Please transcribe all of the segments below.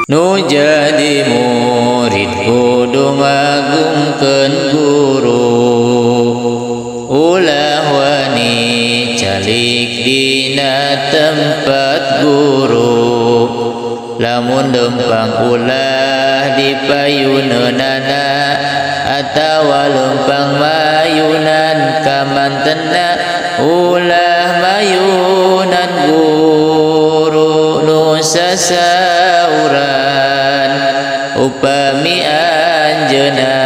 Nu jadi murid kudu ngagungkeun guru, ulah wani calik dina tempat guru. Lamun lempang ulah dipayuneunana atawa lempang mayunan kamantenna, ulah mayunan guru nu sasauran. Upami anjeunna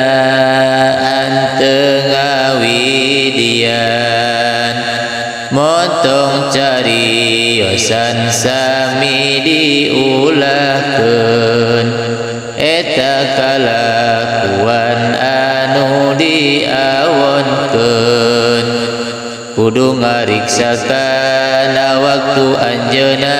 anteu ngawidian, motong cariosan sami diulahkeun, eta kalakuan anu diawonkeun. Kudu ngariksakan waktu anjeunna,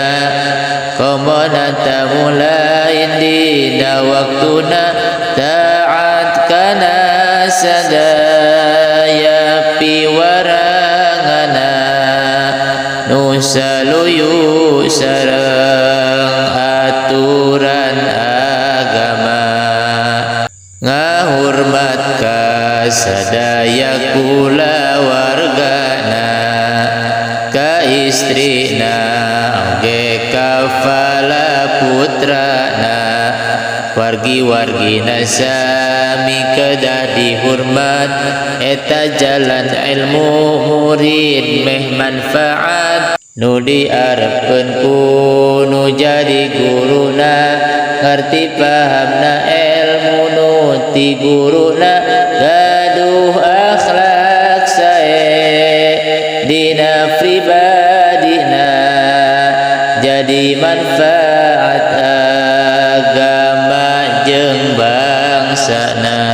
komona tamulain dina waktuna, taat kana sadaya piwarangana, nu saluyu sareng aturan agama. Ngahormat ka sadaya kulawargana, ka istrina oge kafala putrana, wargi-wargina sami kedah dihormat. Eta jalan ilmu murid meh manfaat, nu diarepkeun ku nu jadi guruna, ngarti pahamna ilmu nu ti guruna, gaduh akhlak sae dina pribadina, jadi manfaat agama jeung bangsana.